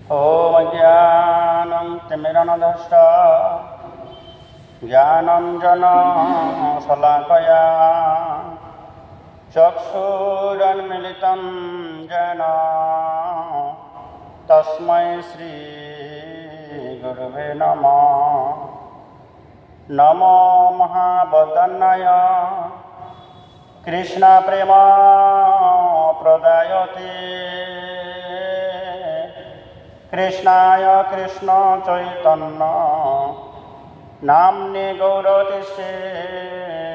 ॐ ज्ञानं तिमिरनधश्च ज्ञानञ्जनशलाकया चक्षुरुन्मीलितं येन तस्मै श्रीगुरुवे नमः। नमो महावदन्नाय कृष्णप्रेम प्रदायते कृष्णाय कृष्ण चैतन्य नाम्ने गौरतिष्ठे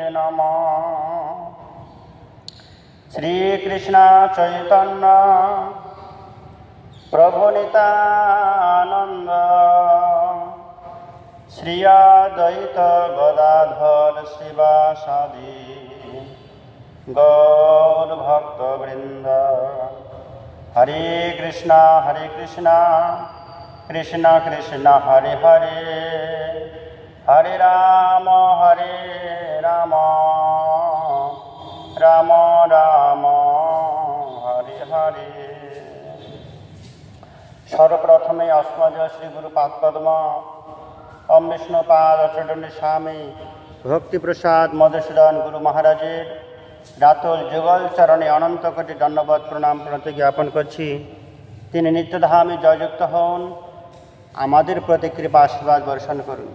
नमः। श्रीकृष्ण चैतन्य प्रभु नित्यानंद श्री अद्वैत गदाधर शिवासादि गौर भक्तवृंद। हरे कृष्णा कृष्ण कृष्ण हरे हरे हरे राम राम राम हरे हरे। सर्वप्रथमे अस्मद श्री गुरुपाद पद्म ओम विष्णुपाद चरण स्वामी भक्ति प्रसाद मधुसूदन गुरु महाराजेर रातुल जुगल चरणे अनंत कोटि दंडवत प्रणाम प्रति ज्ञापन करछि। তিনি নিত্যধামে জয়যুক্ত হন, আমাদের প্রতি কৃপা আশীর্বাদ বর্ষণ করুন।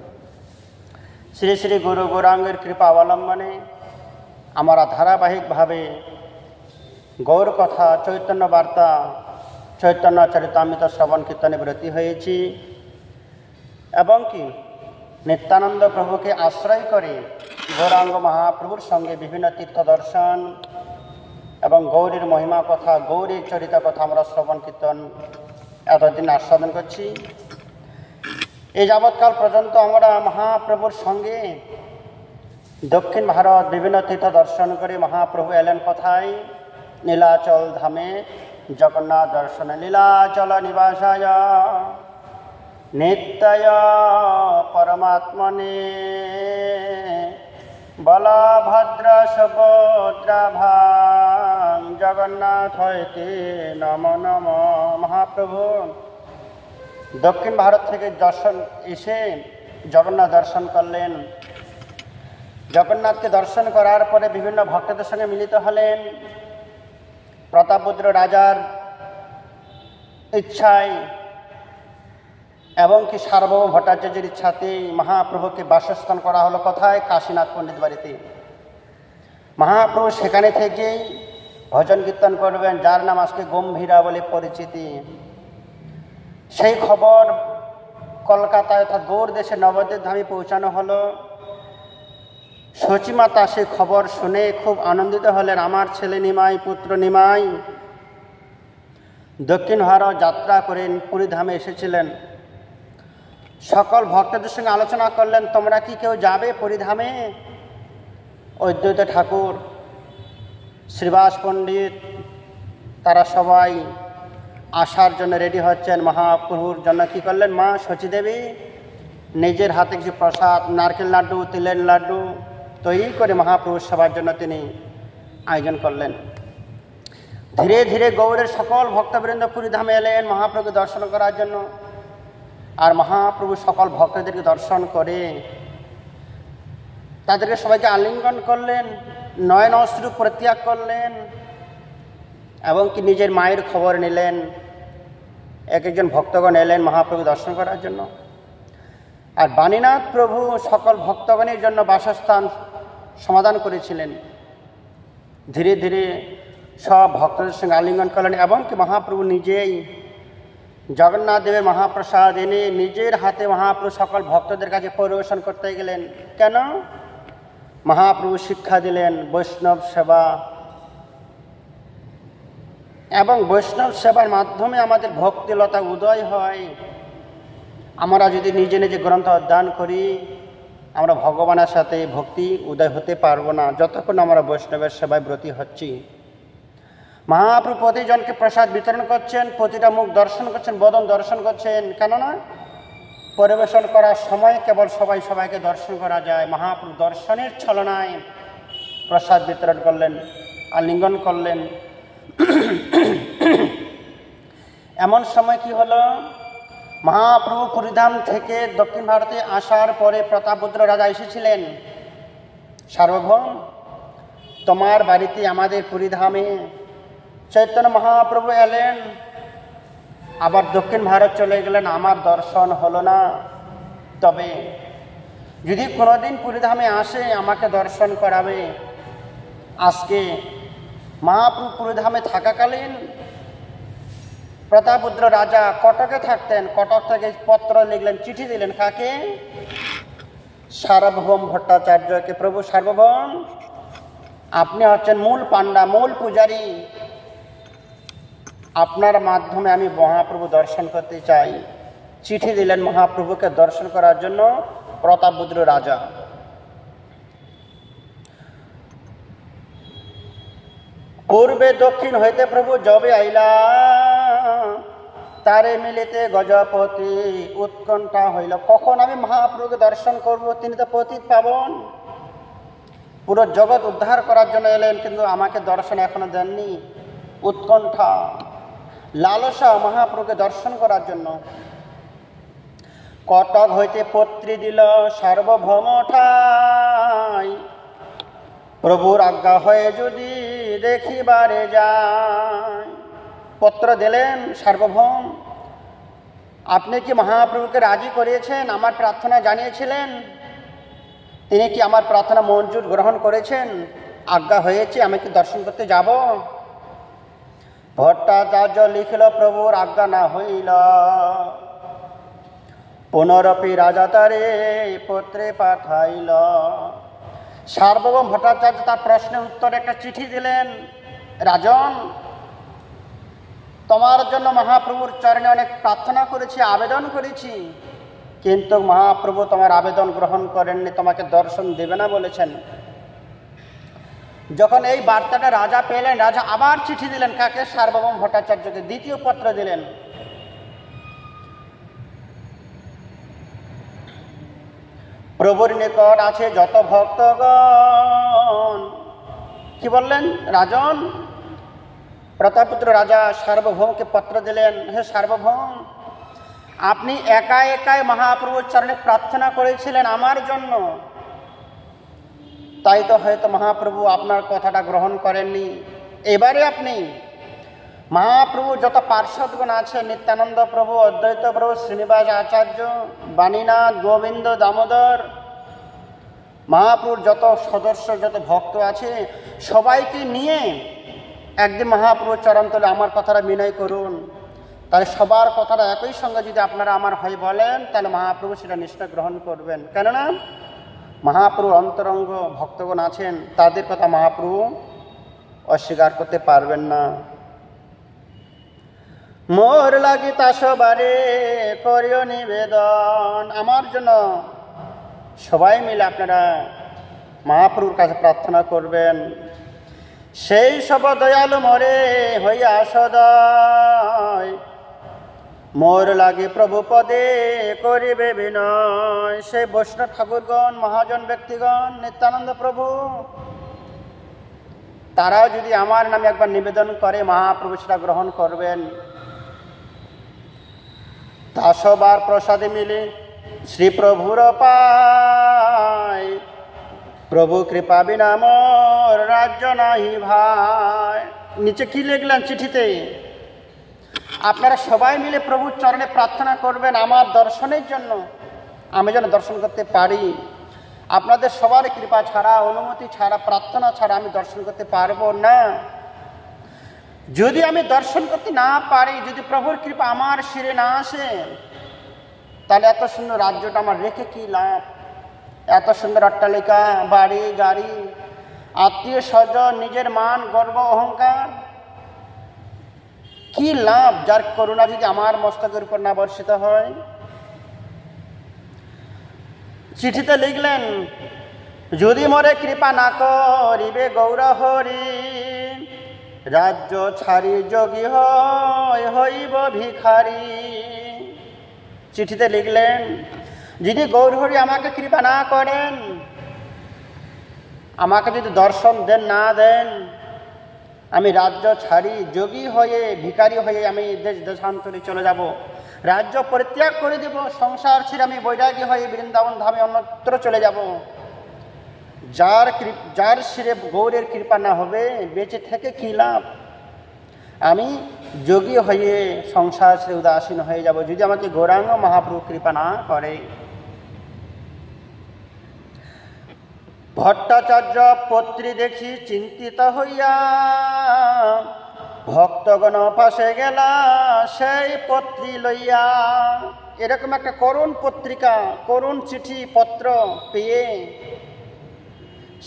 শ্রী শ্রী গুরু গৌরাঙ্গের কৃপা অবলম্বনে আমরা ধারাবাহিকভাবে গৌর কথা, চৈতন্য বার্তা, চৈতন্য চরিতামৃত শ্রবণ কীর্তনে ব্রতী হয়েছি এবং কি নিত্যানন্দ প্রভুকে আশ্রয় করে গৌরাঙ্গ মহাপ্রভুর সঙ্গে বিভিন্ন তীর্থ দর্শন এবং গৌরীর মহিমা কথা, গৌরীর চরিত কথা আমরা শ্রবণ কীর্তন এতদিন আস্বাদন করছি। এই যাবৎকাল পর্যন্ত আমরা মহাপ্রভুর সঙ্গে দক্ষিণ ভারত বিভিন্ন তীর্থ দর্শন করে মহাপ্রভু এলেন কোথায়? নীলাচল ধামে জগন্নাথ দর্শনে। লীলাচল নিবাসায় নিত্যায় পরমাত্মনে বলভদ্র সুভদ্রাভাং জগন্নাথ হইতে নম নম। মহাপ্রভু দক্ষিণ ভারত থেকে দর্শন এসে জগন্নাথ দর্শন করলেন। জগন্নাথকে দর্শন করার পরে বিভিন্ন ভক্তদের সঙ্গে মিলিত হলেন। প্রতাপরুদ্র রাজার ইচ্ছায় এবং কি সার্বভৌম ভট্টাচার্যের ইচ্ছাতে মহাপ্রভুকে বাসস্থান করা হলো কোথায়? কাশীনাথ পণ্ডিত বাড়িতে। মহাপ্রভু সেখানে থেকেই ভজন কীর্তন করবেন, যার নাম আজকে গম্ভীরা বলে পরিচিতি। সেই খবর কলকাতায় অর্থাৎ গৌর দেশে নবদ্বীপ ধামে পৌঁছানো হলো। সচিমাতা সেই খবর শুনে খুব আনন্দিত হলেন। আমার ছেলে নিমাই, পুত্র নিমাই দক্ষিণ ভারত যাত্রা করেন, পুরী ধামে এসেছিলেন। সকল ভক্তদের সঙ্গে আলোচনা করলেন, তোমরা কি কেউ যাবে পুরী ধামে? অদ্বৈত ঠাকুর, শ্রীবাস পণ্ডিত, তারা সবাই আসার জন্য রেডি হচ্ছেন। মহাপ্রভুর জন্য কি করলেন? মা সচীদেবী নিজের হাতে কিছু প্রসাদ, নারকেল লাড্ডু, তিলের লাড্ডু তৈরি করে মহাপ্রভুর সবার জন্য তিনি আয়োজন করলেন। ধীরে ধীরে গৌড়ের সকল ভক্তবৃন্দ পুরী ধামে এলেন মহাপ্রভুকে দর্শন করার জন্য। আর মহাপ্রভু সকল ভক্তদেরকে দর্শন করে তাদেরকে সবাইকে আলিঙ্গন করলেন, নয়ন অশ্রু পরিত্যাগ করলেন এবং কি নিজের মায়ের খবর নিলেন। এক একজন ভক্তগণ এলেন মহাপ্রভু দর্শন করার জন্য। আর বাণীনাথ প্রভু সকল ভক্তগণের জন্য বাসস্থান সমাধান করেছিলেন। ধীরে ধীরে সব ভক্তদের সঙ্গে আলিঙ্গন করলেন এবং কি মহাপ্রভু নিজেই জগন্নাথ দেবের মহাপ্রসাদ এনে নিজের হাতে মহাপ্রভু সকল ভক্তদের কাছে পরিবেশন করতে গেলেন। কেন? মহাপ্রভু শিক্ষা দিলেন বৈষ্ণব সেবা, এবং বৈষ্ণব সেবার মাধ্যমে আমাদের ভক্তিলতা উদয় হয়। আমরা যদি নিজে নিজে গ্রন্থ অধ্যয়ন করি, আমরা ভগবানের সাথে ভক্তি উদয় হতে পারবো না যতক্ষণ আমরা বৈষ্ণবের সেবায় ব্রতী হচ্ছি। মহাপ্রভু প্রতিজনকে প্রসাদ বিতরণ করছেন, প্রতিটা মুখ দর্শন করছেন, বদন দর্শন করছেন। কেননা পরিবেশন করার সময় কেবল সবাইকে দর্শন করা যায়। মহাপ্রভু দর্শনের ছলনায় প্রসাদ বিতরণ করলেন, আলিঙ্গন করলেন। এমন সময় কি হলো, মহাপ্রভু পুরীধাম থেকে দক্ষিণ ভারতে আসার পরে প্রতাপরুদ্র রাজা এসেছিলেন, সার্বভৌম তোমার বাড়িতে আমাদের পুরীধামে চৈতন্য মহাপ্রভু এলেন, আবার দক্ষিণ ভারত চলে গেলেন, আমার দর্শন হলো না। তবে যদি কোনোদিন পুরীধামে আসে আমাকে দর্শন করাবে। আজকে মহাপ্রভু পুরীধামে থাকাকালীন প্রতাপরুদ্র রাজা কটকে থাকতেন, কটক থেকে পত্র লিখলেন, চিঠি দিলেন কাকে? সার্বভৌম ভট্টাচার্যকে। প্রভু সার্বভৌম, আপনি হচ্ছেন মূল পাণ্ডা, মূল পূজারী, আপনার মাধ্যমে আমি মহাপ্রভু দর্শন করতে চাই। চিঠি দিলেন মহাপ্রভুকে দর্শন করার জন্য প্রতাপরুদ্র রাজা। পূর্বে দক্ষিণ হইতে প্রভু যবে আইলা, তারে মিলিতে গজপতি উৎকণ্ঠা হইল। কখন আমি মহাপ্রভুকে দর্শন করব? তিনি তো পতিত পাবন, পুরো জগৎ উদ্ধার করার জন্য এলেন, কিন্তু আমাকে দর্শন এখনো দেননি। উৎকণ্ঠা, লালসা মহাপ্রভুকে দর্শন করার জন্য। কটক হইতে পত্রী দিল সার্বভৌম ঠাই, প্রভুর আজ্ঞা হয়ে যদি দেখিবারে যায়। পত্র দিলেন, সার্বভৌম আপনি কি মহাপ্রভুকে রাজি করিয়েছেন? আমার প্রার্থনা জানিয়েছিলেন, তিনি কি আমার প্রার্থনা মঞ্জুর গ্রহণ করেছেন? আজ্ঞা হয়েছে, আমি কি দর্শন করতে যাব? ভট্টাচার্য লিখিল, প্রভুর আজ্ঞা না হইল, পুনরপি রাজা তারে পত্রে পাঠাইল। সার্বভৌম ভট্টাচার্য তার প্রশ্নের উত্তরে একটা চিঠি দিলেন, রাজন তোমার জন্য মহাপ্রভুর চরণে অনেক প্রার্থনা করেছি, আবেদন করেছি, কিন্তু মহাপ্রভু তোমার আবেদন গ্রহণ করেননি, তোমাকে দর্শন দেবে না বলেছেন। যখন এই বার্তাটা রাজা পেলেন, রাজা আবার চিঠি দিলেন কাকে? সার্বভৌম ভট্টাচার্যকে। দ্বিতীয় পত্র দিলেন, প্রভুর নিকট আছে যত ভক্তগণ। কি বললেন রাজন? প্রতাপরুদ্র রাজা সার্বভৌমকে পত্র দিলেন, হে সার্বভৌম আপনি একা একাই মহাপ্রভুর চরণে প্রার্থনা করেছিলেন আমার জন্য, তাই তো হয়তো মহাপ্রভু আপনার কথাটা গ্রহণ করেননি। এবারে আপনি মহাপ্রভু যত পার্শ্বদগণ আছে, নিত্যানন্দ প্রভু, অদ্বৈত প্রভু, শ্রীনিবাস আচার্য, বাণীনাথ, গোবিন্দ, দামোদর, মহাপ্রভুর যত সদস্য, যত ভক্ত আছে, সবাইকে নিয়ে একদিন মহাপ্রভুর চরণতলে আমার কথাটা বিনয় করুন। তাহলে সবার কথাটা একই সঙ্গে যদি আপনারা আমার হয় বলেন, তাহলে মহাপ্রভু সেটা নিশ্চয় গ্রহণ করবেন। কেননা মহাপ্রভুর অন্তরঙ্গ ভক্তগণ আছেন, তাদের কথা মহাপ্রভু অস্বীকার করতে পারবেন না। মোর লাগি তাসবারে করিও নিবেদন, আমার জন্য সবাই মিলে আপনারা মহাপ্রভুর কাছে প্রার্থনা করবেন। সেই সব দয়ালু মরে হইয়া সদয়, মোর লাগে প্রভু পদে করিবে বিনয়। সেই বৈষ্ণব ঠাকুরগণ, মহাজন ব্যক্তিগণ, নিত্যানন্দ প্রভু, তারাও যদি আমার নামে একবার নিবেদন করে, মহাপ্রভু সেটা গ্রহণ করবেন। দাসবার প্রসাদে মিলে শ্রী প্রভুর পায়, প্রভু কৃপা বিনা মোর রাজ্য নাহি ভাই। নিচে কি লিখলেন চিঠিতে? আপনারা সবাই মিলে প্রভুর চরণে প্রার্থনা করবেন আমার দর্শনের জন্য, আমি যেন দর্শন করতে পারি। আপনাদের সবার কৃপা ছাড়া, অনুমতি ছাড়া, প্রার্থনা ছাড়া আমি দর্শন করতে পারবো না। যদি আমি দর্শন করতে না পারি, যদি প্রভুর কৃপা আমার শিরে না আসে, তাহলে এত সুন্দর রাজ্যটা আমার রেখে কি লাভ? এত সুন্দর অট্টালিকা, বাড়ি গাড়ি, আত্মীয় স্বজন, নিজের মান, গর্ব, অহংকার, কি লাভ যার করুণা যদি আমার মস্তকের উপর না বর্ষিত হয়? চিঠিতে লিখলেন, যদি মরে কৃপা না করিবে গৌর হরি, রাজ্য ছাড়ি যোগী হইব ভিখারি। চিঠিতে লিখলেন, যদি গৌরহরি আমাকে কৃপা না করেন, আমাকে যদি দর্শন দেন না দেন, আমি রাজ্য ছাড়ি যোগী হয়ে, ভিখারি হয়ে আমি দেশ দেশান্তরে চলে যাব। রাজ্য পরিত্যাগ করে দেব, সংসার ছেড়ে আমি বৈরাগী হয়ে বৃন্দাবন ধামে অন্যত্র চলে যাব। যার শিরে গৌরের কৃপা না হবে বেঁচে থেকে কী লাভ? আমি যোগী হয়ে সংসার ছেড়ে উদাসীন হয়ে যাব যদি আমাকে গৌরাঙ্গ মহাপ্রভু কৃপা না করে। ভট্টাচার্য পত্রী দেখি চিন্তিত হইয়া ভক্তগণ পাশে গেলা সেই পত্রী লইয়া। এরকম একটা করুণ পত্রিকা, করুণ চিঠি পত্র পেয়ে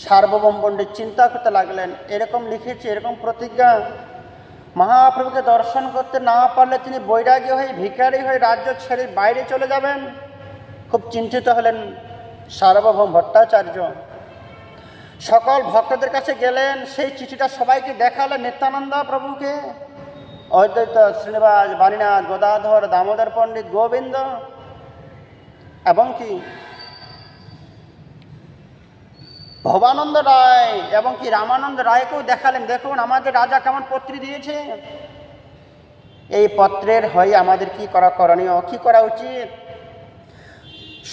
সার্বভৌম পণ্ডিত চিন্তা করতে লাগলেন, এরকম লিখেছে, এরকম প্রতিজ্ঞা, মহাপ্রভুকে দর্শন করতে না পারলে তিনি বৈরাগী হয়ে ভিখারি হয়ে রাজ্য ছেড়ে বাইরে চলে যাবেন। খুব চিন্তিত হলেন সার্বভৌম ভট্টাচার্য। সকল ভক্তদের কাছে গেলেন, সেই চিঠিটা সবাইকে দেখালেন, নিত্যানন্দ প্রভুকে, অদ্বৈত শ্রীনিবাস, বাণীনাথ, গদাধর, দামোদর পণ্ডিত, গোবিন্দ এবং কি ভবানন্দ রায় এবং কি রামানন্দ রায়কেও দেখালেন, দেখুন আমাদের রাজা কেমন পত্রী দিয়েছে। এই পত্রের হয়ে আমাদের কি করা করণীয়, কি করা উচিত?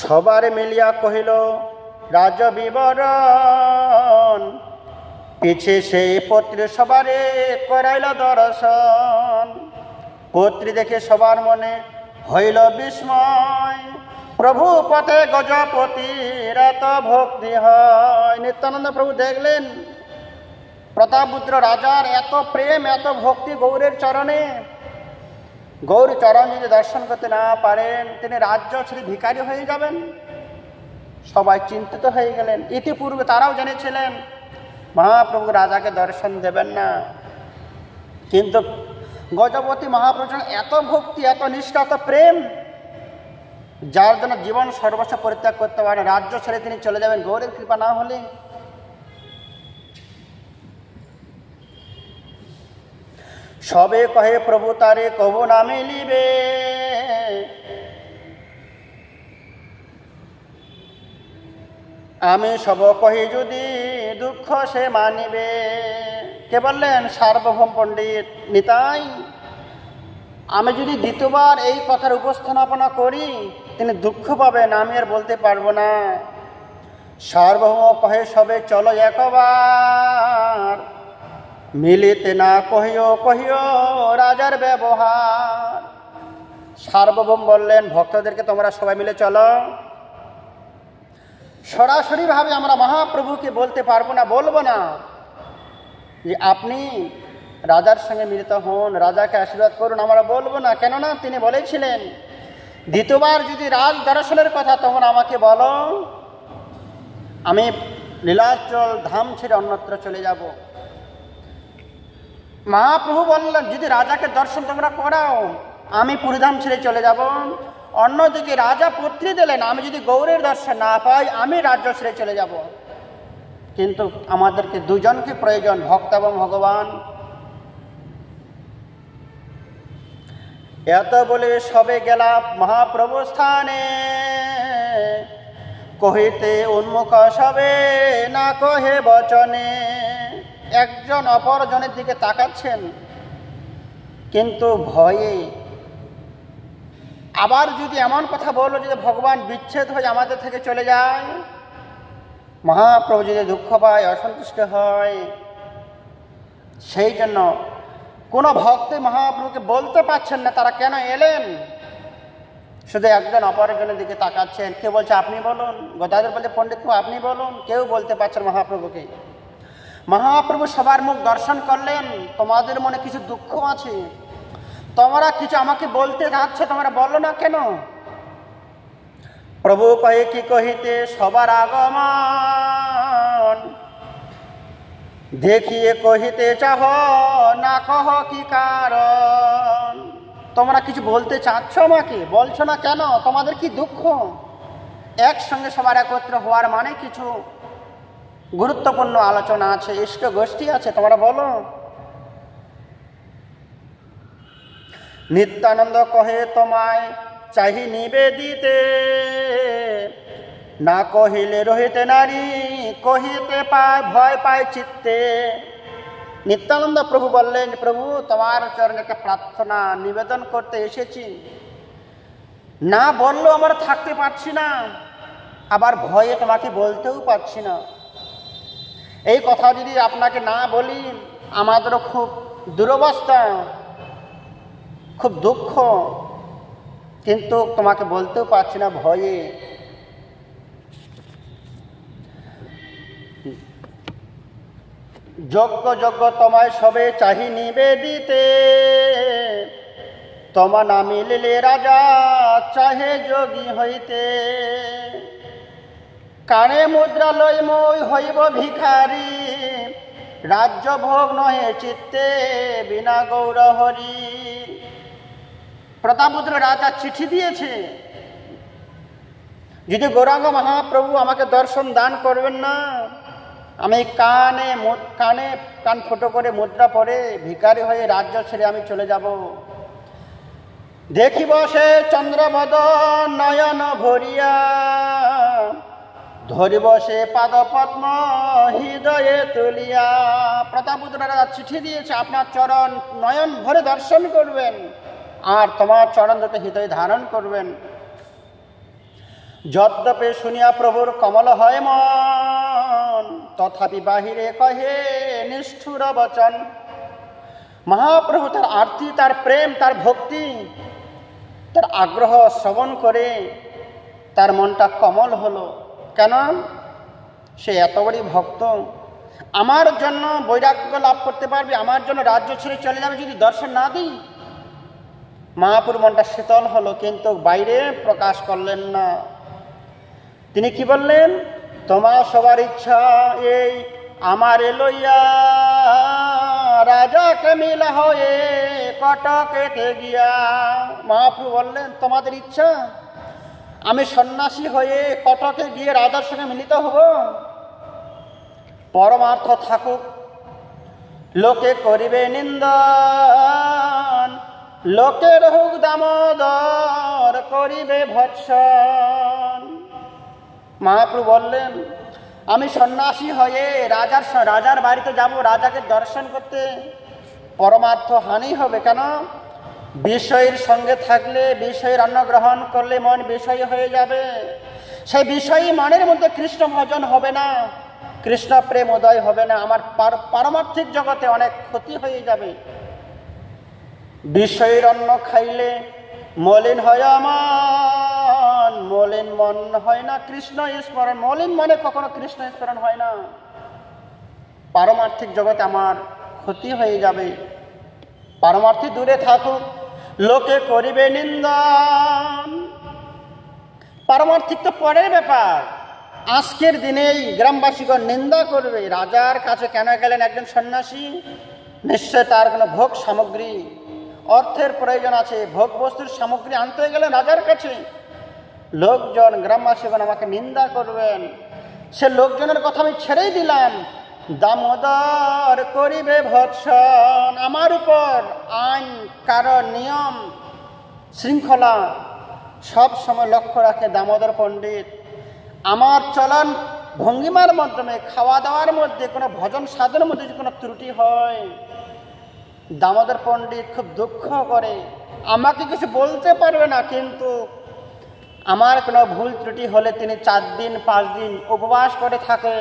সবার মিলিয়া কহিল রাজ বিবরণ, পিছে সেই পত্রে সবারে করাইল দর্শন। পত্রী দেখে সবার মনে হইল বিস্ময়, প্রভু পথে গজপতির এত ভক্তি হয়। নিত্যানন্দ প্রভু দেখলেন প্রতাপপুত্র রাজার এত প্রেম, এত ভক্তি গৌরের চরণে। গৌর চরণ যদি দর্শন করতে না পারেন তিনি রাজ্য ছেড়ে ভিখারি হয়ে যাবেন। সবাই চিন্তিত হয়ে গেলেন। ইতিপূর্বে তারাও জেনেছিলেন মহাপ্রভু রাজাকে দর্শন দেবেন না, কিন্তু গজপতি মহাপ্রভুর এত ভক্তি, এত নিষ্ঠা, এত প্রেম, যার জন্য জীবন সর্বস্ব পরিত্যাগ করতে পারেন, রাজ্য ছেড়ে তিনি চলে যাবেন গৌরের কৃপা না হলে। সবে কহে প্রভু তারে কবু না মিলিবে, আমি সব কহি যদি দুঃখ সে মানিবে। কে বললেন? সার্বভৌম পণ্ডিত নিতাই। আমি যদি দ্বিতীয়বার এই কথার উপস্থাপনা করি তিনি দুঃখ পাবেন, আমি আর বলতে পারবো না। সার্বভৌম কহে সবে চলো একবার, মিলিতে না কহিও কহিও রাজার ব্যবহার। সার্বভৌম বললেন ভক্তদেরকে তোমরা সবাই মিলে চলো। সরাসরিভাবে আমরা মহাপ্রভুকে বলতে পারবো না, বলবো না যে আপনি রাজার সঙ্গে মিলিত হন, রাজাকে আশীর্বাদ করুন, আমরা বলবো না। কেননা তিনি বলেছিলেন দ্বিতীয়বার যদি রাজ দর্শনের কথা তোমরা আমাকে বলো, আমি লীলাচল ধাম ছেড়ে অন্যত্র চলে যাব। মহাপ্রভু বললেন যদি রাজাকে দর্শন তোমরা করাও আমি পুরীধাম ছেড়ে চলে যাব। অন্যদিকে রাজা পুত্রী দিলেন, আমি যদি গৌরের দর্শন না পাই আমি রাজ্য ছেড়ে চলে যাব। কিন্তু আমাদেরকে দুজনকে প্রয়োজন, ভক্ত এবং ভগবান। এত বলে সবে গেলা মহাপ্রভু স্থানে, কহিতে উন্মুখ সবে না কহে বচনে। একজন অপরজনের দিকে তাকাচ্ছেন কিন্তু ভয়ে। আবার যদি এমন কথা বলো যদি ভগবান বিচ্ছেদ হয়ে আমাদের থেকে চলে যায়, মহাপ্রভু যদি দুঃখ পায়, অসন্তুষ্ট হয়, সেই জন্য কোনো ভক্ত মহাপ্রভুকে বলতে পারছেন না তারা কেন এলেন। শুধু একজন অপরজনের দিকে তাকাচ্ছেন। কেউ বলছে আপনি বলুন, গদাধর বলছে পণ্ডিত আপনি বলুন, কেউ বলতে পারছেন মহাপ্রভুকে। মহাপ্রভু সবার মুখ দর্শন করলেন, তোমাদের মনে কিছু দুঃখ আছে, তোমরা কিছু আমাকে বলতে যাচ্ছ, তোমরা বলো না কেন? প্রভু কহে কি কহিতে সবার আগমন, দেখিয়ে কহিতে চাহ না কহ কি কারণ। তোমরা কিছু বলতে চাচ্ছ আমাকে, বলছো না কেন? তোমাদের কি দুঃখ? একসঙ্গে সবার একত্র হওয়ার মানে কিছু গুরুত্বপূর্ণ আলোচনা আছে, ইষ্ট গোষ্ঠী আছে, তোমরা বলো। নিত্যানন্দ কহে তোমায় চাহি নিবেদিতে, না কহিলে রহিতে নারী কহিতে পায় ভয় পায় চিত্তে। নিত্যানন্দ প্রভু বললেন প্রভু তোমার চরণে একটা প্রার্থনা নিবেদন করতে এসেছি। না বললেও আমরা থাকতে পারছি না, আবার ভয়ে তোমাকে বলতেও পারছি না। এই কথা যদি আপনাকে না বলি আমাদেরও খুব দুরবস্থা, খুব দুঃখ, কিন্তু তোমাকে বলতেও পারছি না ভয়ে। যজ্ঞ যজ্ঞ তোমায় সবে চাহি নিবেদিতে, তোমা না মিলিলে রাজা চাহে যোগী হইতে। কানে মুদ্রা লই মই হইব ভিখারি, রাজ্য ভোগ নহে চিত্তে বিনা গৌর হরি। প্রতাপপুত্র রাজা চিঠি দিয়েছে, যদি গৌরাঙ্গ মহাপ্রভু আমাকে দর্শন দান করবেন না, আমি কান ফুটো করে মুদ্রা পরে ভিখারি হয়ে রাজ্য ছেড়ে আমি চলে যাব। দেখিব সে চন্দ্রবদন নয়ন ভরিয়া, ধরিব সে পাদ পদ্ম হৃদয়ে তুলিয়া। প্রতাপপুত্র রাজা চিঠি দিয়েছে, আপনার চরণ নয়ন ভরে দর্শন করবেন আর তোমার চরণ দুটো হৃদয় ধারণ করবেন। যদ্যপি শুনিয়া প্রভুর কমল হয় মন, তথাপি বাহিরে কহে নিষ্ঠুর বচন। মহাপ্রভু তার আরতি, তার প্রেম, তার ভক্তি, তার আগ্রহ শ্রবণ করে তার মনটা কমল হলো। কেন? সে এত বড় ভক্ত, আমার জন্য বৈরাগ্য লাভ করতে পারবে, আমার জন্য রাজ্য ছেড়ে চলে যাবে যদি দর্শন না দিই। মহাপ্রভুর মনটা শীতল হলো, কিন্তু বাইরে প্রকাশ করলেন না। তিনি কি বললেন? তোমার সবার ইচ্ছা এই আমার লইয়া, রাজাকে মিলা হয়ে কটকেতে গিয়া। মহাপ্রভু বললেন, তোমাদের ইচ্ছা আমি সন্ন্যাসী হয়ে কটকে গিয়ে রাজার সঙ্গে মিলিত হব? পরমার্থ থাকুক, লোকে করিবে নিন্দন, লোকের হোক দামোদর করিবে ভৎসন। মহাপ্রভু বললেন, আমি সন্ন্যাসী হয়ে রাজার বাড়িতে যাব, রাজাকে দর্শন করতে, পরমার্থ হানি হবে। কেন? বিষয়ের সঙ্গে থাকলে, বিষয়ের অন্ন গ্রহণ করলে মন বিষয় হয়ে যাবে। সেই বিষয়ী মনের মধ্যে কৃষ্ণ ভজন হবে না, কৃষ্ণ প্রেম উদয় হবে না, আমার পারমার্থিক জগতে অনেক ক্ষতি হয়ে যাবে। বিষয়ের অন্ন খাইলে মলিন হয় আমার, মলিন মন হয় না কৃষ্ণ স্মরণ। মলিন মনে কখনো কৃষ্ণ স্মরণ হয় না, পারমার্থিক জগতে আমার ক্ষতি হয়ে যাবে। পারমার্থিক দূরে থাকুক, লোকে করিবে নিন্দন। পারমার্থিক তো পরের ব্যাপার, আজকের দিনেই গ্রামবাসীগণ নিন্দা করবে। রাজার কাছে কেন গেলেন একজন সন্ন্যাসী? নিশ্চয় তার কোনো ভোগ সামগ্রী, অর্থের প্রয়োজন আছে, ভোগ বস্তুর সামগ্রী আনতে গেলেন রাজার কাছে। লোকজন, গ্রামবাসীগণ আমাকে নিন্দা করবেন, সে লোকজনের কথা আমি ছেড়েই দিলাম। দামোদর করিবে ভৎসন। আমার উপর আইন, কারণ, নিয়ম, শৃঙ্খলা সব সময় লক্ষ্য রাখে দামোদর পণ্ডিত। আমার চলন ভঙ্গিমার মাধ্যমে, খাওয়া দাওয়ার মধ্যে, কোনো ভজন সাধনের মধ্যে যদি কোনো ত্রুটি হয়, দামোদর পণ্ডিত খুব দুঃখ করে। আমাকে কিছু বলতে পারবে না, কিন্তু আমার কোনো ভুল ত্রুটি হলে তিনি 4 দিন 5 দিন উপবাস করে থাকে।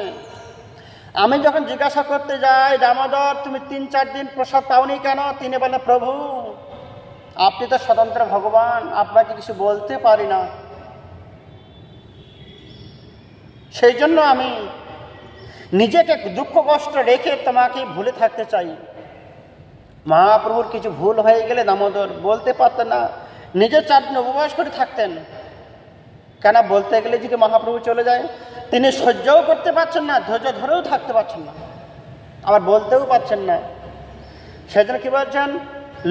আমি যখন জিজ্ঞাসা করতে যাই, দামোদর তুমি 3-4 দিন প্রসাদ পাওনি কেন? তিনি বলেন, প্রভু আপনি তো স্বতন্ত্র ভগবান, আপনাকে কিছু বলতে পারি না, সেই জন্য আমি নিজেকে দুঃখ কষ্ট রেখে তোমাকে ভুলে থাকতে চাই। মহাপ্রভুর কিছু ভুল হয়ে গেলে দামোদর বলতে পারতেন না, নিজের 4 দিন উপবাস করে থাকতেন। কেন? বলতে গেলে যদি মহাপ্রভু চলে যায়, তিনি সহ্যও করতে পারছেন না, ধৈর্য ধরেও থাকতে পারছেন না, আবার বলতেও পারছেন না। সেজন্য কি বলছেন?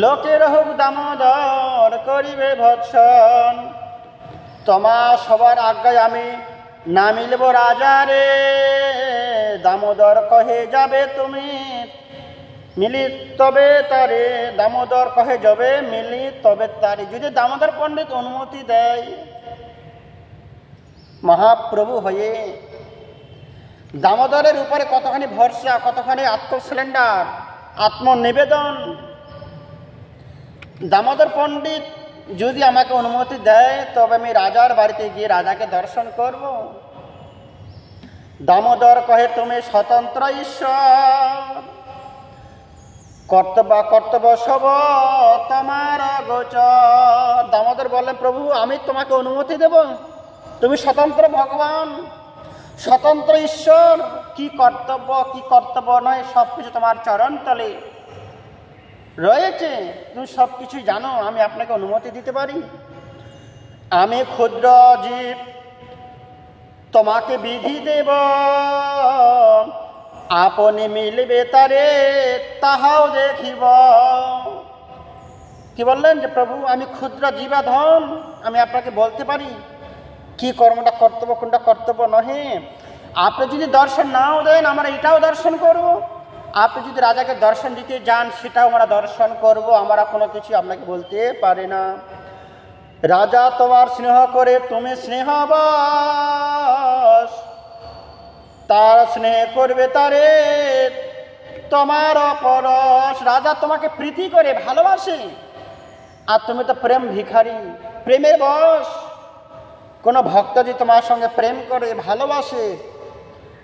লোকের হোক দামোদর করিবে ভৎসন। তোমার সবার আজ্ঞায় আমি না মিলব রাজারে, দামোদর কহে যাবে তুমি মিলি তবে তারে। দামোদর কহে যাবে মিলি তবে তারে। যদি দামোদর পণ্ডিত অনুমতি দেয়, মহাপ্রভু হয়ে দামোদরের উপরে কতখানি ভরসা, কতখানি আত্মসিলেন্ডার, আত্মনিবেদন। দামোদর পণ্ডিত যদি আমাকে অনুমতি দেয় তবে আমি রাজার বাড়িতে গিয়ে রাজাকে দর্শন করব। দামোদর কহে, তুমি স্বতন্ত্র ঈশ্বর, কর্তব্য সব তোমার গোচর। দামোদর বললেন, প্রভু আমি তোমাকে অনুমতি দেব, তুমি স্বতন্ত্র ভগবান, স্বতন্ত্র ঈশ্বর, কি কর্তব্য নয় সব কিছু তোমার চরণ তলে রয়েছে, তুমি সব কিছুই জানো, আমি আপনাকে অনুমতি দিতে পারি। আমি ক্ষুদ্র জীব, তোমাকে বিধি দেব, আপনি মিলবে তারে তাহাও দেখিব। কি বললেন যে প্রভু আমি ক্ষুদ্র জীবাধন, আমি আপনাকে বলতে পারি কি কর্মটা কর্তব্য কোনটা কর্তব্য নহে। আপনি যদি দর্শন নাও দেন আমরা এটাও দর্শন করব, আপনি যদি রাজাকে দর্শন দিতে যান সেটাও আমরা দর্শন করব, আমরা কোনো কিছু আপনাকে বলতে পারি না। রাজা তোমার স্নেহ করে তুমি স্নেহবশ, তার স্নেহ করবে তারে তোমার পরশ। রাজা তোমাকে প্রীতি করে ভালোবাসে, আর তুমি তো প্রেম ভিখারি, প্রেমের বশ। কোনো ভক্ত যদি তোমার সঙ্গে প্রেম করে ভালোবাসে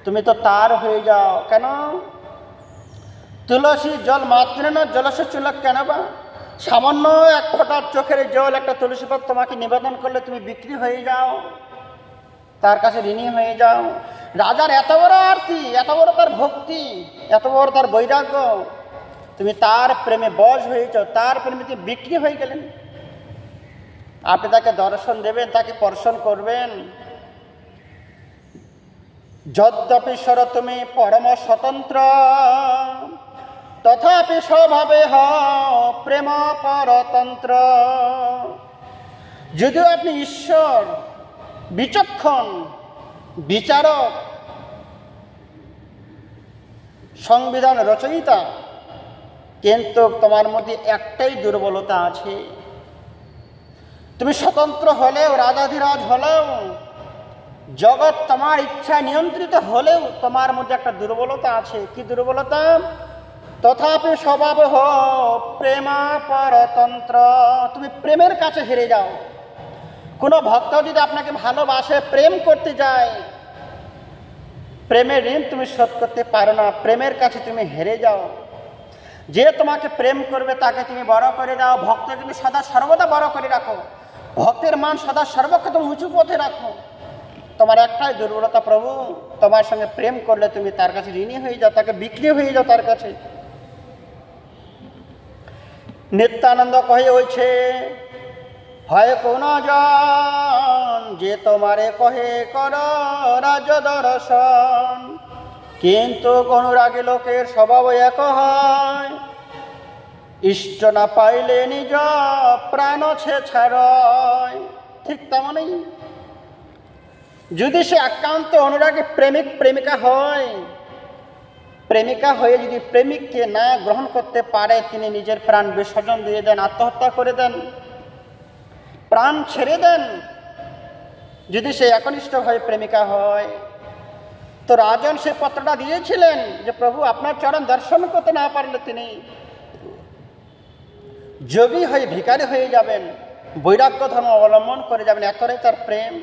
তুমি তো তার হয়ে যাও। কেন? তুলসী জল মাত্র না জলসে চুলক কেন বা? সামান্য এক ফোঁটা চোখের জল একটা তুলসী পাতা তোমাকে নিবেদন করলে তুমি বিক্রি হয়ে যাও, তার কাছে ঋণী হয়ে যাও। রাজার এত বড় আরতি, এত বড় তার ভক্তি, এত বড় তার বৈরাগ্য, তুমি তার প্রেমে বশ হয়েছ, তার প্রেমে তুমি বিক্রি হয়ে গেলেন। আপনি তাকে দর্শন দেবেন, তাকে স্পর্শন করবেন। যদ্যপি স্বর তুমি পরম স্বতন্ত্র, তথাপি স্বভাবে প্রেম পরতন্ত্র। যদিও আপনি ঈশ্বর, বিচক্ষণ, বিচারক, সংবিধান রচয়িতা, কিন্তু তোমার মধ্যে একটাই দুর্বলতা আছে। তুমি স্বতন্ত্র হলেও, রাজাধিরাজ হলেও, জগৎ তোমার ইচ্ছা নিয়ন্ত্রিত হলেও তোমার মধ্যে একটা দুর্বলতা আছে। কি দুর্বলতা? তথাপি স্বভাব প্রেম পরতন্ত্র, তুমি প্রেমের কাছে হেরে যাও। কোনো ভক্ত যদি আপনাকে ভালোবাসে, প্রেম করতে যায়, প্রেমের ঋণ তুমি শোধ করতে পারো না, প্রেমের কাছে তুমি হেরে যাও। যে তোমাকে প্রেম করবে তাকে তুমি বড় করে দাও, ভক্তকে তুমি সদা সর্বদা বড় করে রাখো, ভক্তের মান সদা সর্বক্ষে তুমি উঁচু পথে রাখো। তোমার একটাই দুর্বলতা, প্রভু তোমার সঙ্গে প্রেম করলে তুমি তার কাছে ঋণী হয়ে যাও, তাকে বিক্রি হয়ে যাও তার কাছে। নিত্যানন্দ কহে হয়েছে, হয় কোন জন যে তোমারে কহে কর রাজ দর্শন, কিন্তু অনুরাগী লোকের স্বভাব এক হয়, ইষ্ট না পাইলে নিজ প্রাণ ছাড়য়। ঠিক তেমনই যদি সে একান্ত অনুরাগী প্রেমিক প্রেমিকা হয়, প্রেমিকা হয়ে যদি প্রেমিককে না গ্রহণ করতে পারে তিনি নিজের প্রাণ বিসর্জন দিয়ে দেন, আত্মহত্যা করে দেন, প্রাণ ছেড়ে দেন। যদি সে একনিষ্ঠ হয়ে প্রেমিকা হয়, তো রাজন সে পত্রটা দিয়েছিলেন যে প্রভু আপনার চরণ দর্শন করতে না পারলে তিনি যোগী হয়ে ভিখারি হয়ে যাবেন, বৈরাগ্য ধর্ম অবলম্বন করে যাবেন, এতটাই তার প্রেম।